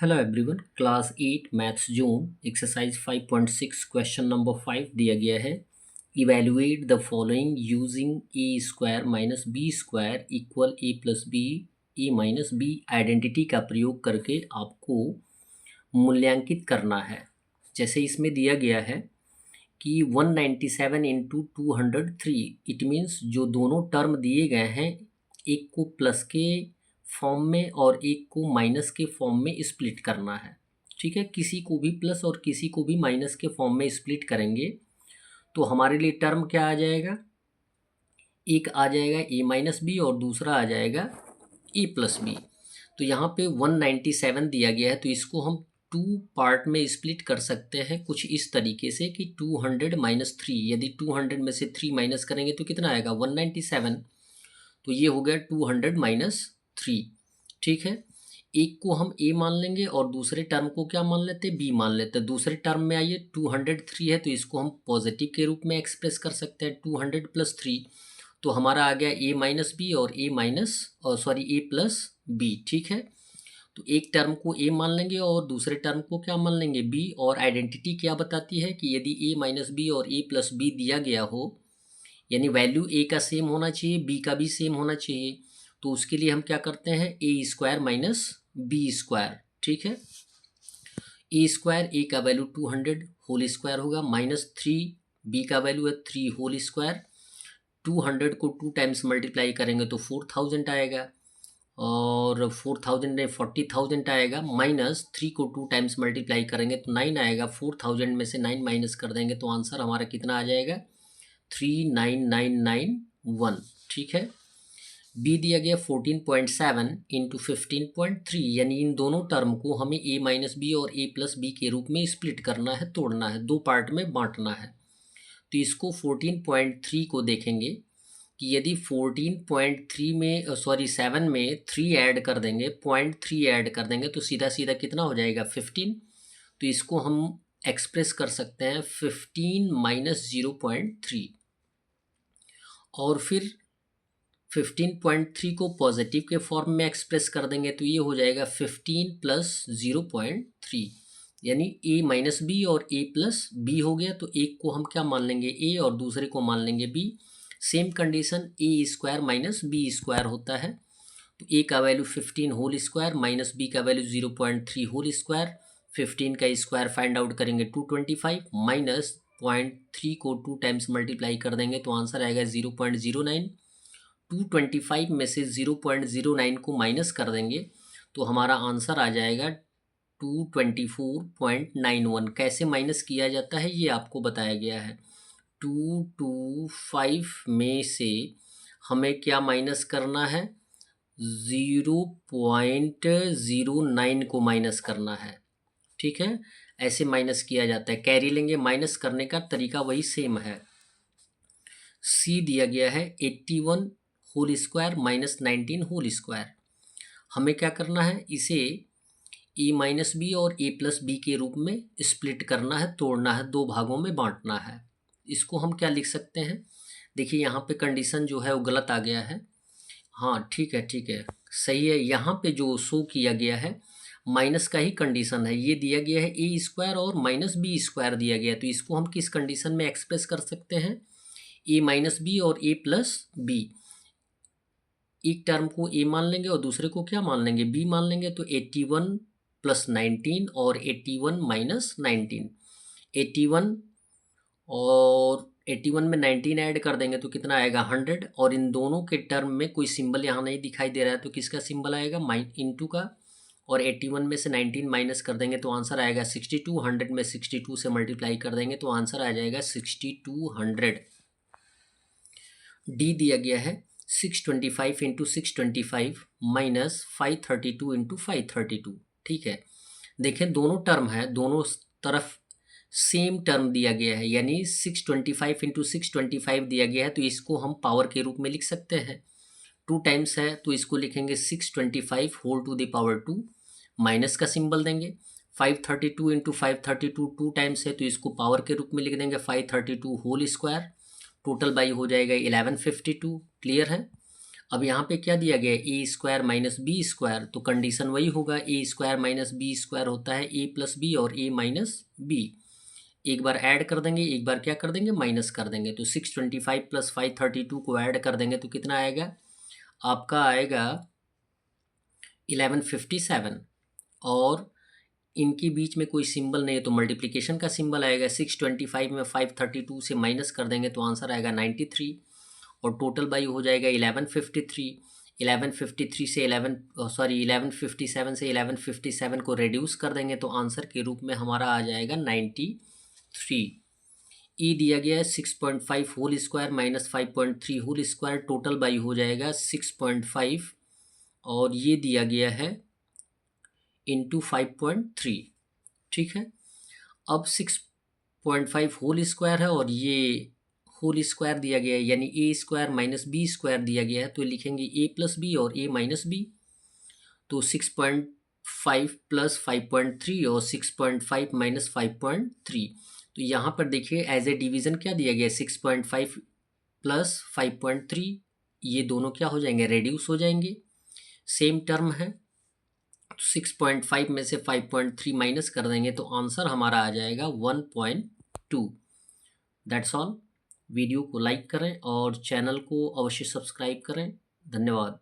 Hello everyone, class 8 maths zone exercise 5.6 question number 5 दिया गया है। Evaluate the following using a square minus b square equal a plus b a minus b identity का प्रयोग करके आपको मूल्यांकित करना है। जैसे इसमें दिया गया है कि 197 इंटू 203, इट मीन्स जो दोनों टर्म दिए गए हैं एक को प्लस के फॉर्म में और एक को माइनस के फॉर्म में स्प्लिट करना है। ठीक है, किसी को भी प्लस और किसी को भी माइनस के फॉर्म में स्प्लिट करेंगे तो हमारे लिए टर्म क्या आ जाएगा, एक आ जाएगा ए माइनस बी और दूसरा आ जाएगा ए प्लस बी। तो यहाँ पे 197 दिया गया है तो इसको हम टू पार्ट में स्प्लिट कर सकते हैं कुछ इस तरीके से कि 200 माइनस 3, यदि 200 में से 3 माइनस करेंगे तो कितना आएगा 197। तो ये हो गया 200 माइनस 3। ठीक है, एक को हम ए मान लेंगे और दूसरे टर्म को क्या मान लेते हैं, बी मान लेते हैं। दूसरे टर्म में आइए 203 है तो इसको हम पॉजिटिव के रूप में एक्सप्रेस कर सकते हैं 200 प्लस 3। तो हमारा आ गया ए माइनस बी और ए प्लस बी। ठीक है, तो एक टर्म को ए मान लेंगे और दूसरे टर्म को क्या मान लेंगे, बी। और आइडेंटिटी क्या बताती है कि यदि ए माइनस बी और ए प्लस बी दिया गया हो, यानी वैल्यू ए का सेम होना चाहिए, बी का भी सेम होना चाहिए, तो उसके लिए हम क्या करते हैं ए स्क्वायर माइनस बी स्क्वायर। ठीक है, ए स्क्वायर ए का वैल्यू 200 होल स्क्वायर होगा माइनस 3 बी का वैल्यू है 3 होल स्क्वायर। 200 को 2 टाइम्स मल्टीप्लाई करेंगे तो 4000 आएगा और 4000 में 40,000 आएगा, माइनस 3 को 2 टाइम्स मल्टीप्लाई करेंगे तो 9 आएगा। 4000 में से 9 माइनस कर देंगे तो आंसर हमारा कितना आ जाएगा 39991। ठीक है, बी दिया गया 14.7 इंटू 15.3, यानी इन दोनों टर्म को हमें ए माइनस बी और ए प्लस बी के रूप में स्प्लिट करना है, तोड़ना है, दो पार्ट में बांटना है। तो इसको 14.3 को देखेंगे कि यदि 14.3 में 7 में 3 ऐड कर देंगे, 0.3 ऐड कर देंगे तो सीधा सीधा कितना हो जाएगा 15। तो इसको हम एक्सप्रेस कर सकते हैं 15 माइनस 0.3 और फिर 15.3 को पॉजिटिव के फॉर्म में एक्सप्रेस कर देंगे तो ये हो जाएगा 15 प्लस 0.3, यानी ए माइनस बी और ए प्लस बी हो गया। तो एक को हम क्या मान लेंगे ए और दूसरे को मान लेंगे b. Same condition a square minus b square होता है, तो ए का value 15 whole square minus b का वैल्यू 0.3 होल स्क्वायर। 15 का स्क्वायर फाइंड आउट करेंगे 225 माइनस 0.3 को 2 टाइम्स मल्टीप्लाई कर देंगे तो आंसर आएगा 0.09। 225 में से 0.09 को माइनस कर देंगे तो हमारा आंसर आ जाएगा 224.91। कैसे माइनस किया जाता है ये आपको बताया गया है। 225 में से हमें क्या माइनस करना है, 0.09 को माइनस करना है। ठीक है, ऐसे माइनस किया जाता है, कैरी लेंगे। माइनस करने का तरीका वही सेम है। सी दिया गया है 81 whole square minus 19 whole square. हमें क्या करना है, इसे ए माइनस बी और ए प्लस बी के रूप में स्प्लिट करना है, तोड़ना है, दो भागों में बांटना है। इसको हम क्या लिख सकते हैं, देखिए यहाँ पे कंडीशन जो है वो गलत आ गया है। हाँ ठीक है सही है, यहाँ पे जो शो किया गया है माइनस का ही कंडीशन है। ये दिया गया है ए स्क्वायर और माइनस बी स्क्वायर दिया गया है, तो इसको हम किस कंडीशन में एक्सप्रेस कर सकते हैं, ए माइनस बी और ए प्लस बी। एक टर्म को ए मान लेंगे और दूसरे को क्या मान लेंगे, बी मान लेंगे। तो 81 प्लस 19 और 81 माइनस 19। 81 और 81 में 19 ऐड कर देंगे तो कितना आएगा 100। और इन दोनों के टर्म में कोई सिंबल यहाँ नहीं दिखाई दे रहा है तो किसका सिंबल आएगा इंटू का। और 81 में से 19 माइनस कर देंगे तो आंसर आएगा 62। 100 में 62 से मल्टीप्लाई कर देंगे तो आंसर आ जाएगा 6200। डी दिया गया है 625 इंटू 625 माइनस 532 इंटू 532। ठीक है, देखें दोनों टर्म है, दोनों तरफ सेम टर्म दिया गया है, यानी 625 इंटू 625 दिया गया है तो इसको हम पावर के रूप में लिख सकते हैं। 2 टाइम्स है तो इसको लिखेंगे 625 whole to the power 2, minus का सिंबल देंगे। 532 इंटू 532 2 टाइम्स है तो इसको पावर के रूप में लिख देंगे 532 होल स्क्वायर। टोटल बाई हो जाएगा 1152। क्लियर है। अब यहाँ पे क्या दिया गया है, ए स्क्वायर माइनस बी स्क्वायर, तो कंडीशन वही होगा, ए स्क्वायर माइनस बी स्क्वायर होता है ए प्लस बी और ए माइनस बी। एक बार ऐड कर देंगे, एक बार क्या कर देंगे, माइनस कर देंगे। तो 625 प्लस 532 को ऐड कर देंगे तो कितना आएगा, आपका आएगा 1157। और इनके बीच में कोई सिंबल नहीं है तो मल्टीप्लिकेशन का सिंबल आएगा। 625 में 532 से माइनस कर देंगे तो आंसर आएगा 93। और टोटल बाई हो जाएगा 1153। 1153 से 1157 से 1157 को रिड्यूस कर देंगे तो आंसर के रूप में हमारा आ जाएगा 93। ई दिया गया है 6.5 whole square minus 5.3 whole square, total by हो जाएगा 6.5 और ये दिया गया है इंटू 5.3। ठीक है, अब 6.5 होल स्क्वायर है और ये होल स्क्वायर दिया गया है, यानी ए स्क्वायर माइनस बी स्क्वायर दिया गया है, तो लिखेंगे ए प्लस बी और ए माइनस बी। तो 6.5 प्लस 5.3 और 6.5 माइनस 5.3, तो यहाँ पर देखिए एज ए डिवीज़न क्या दिया गया है, 6.5 प्लस 5.3, ये दोनों क्या हो जाएंगे, रेड्यूस हो जाएंगे, सेम टर्म है। तो 6.5 में से 5.3 माइनस कर देंगे तो आंसर हमारा आ जाएगा 1.2। That's all. वीडियो को लाइक करें और चैनल को अवश्य सब्सक्राइब करें। धन्यवाद।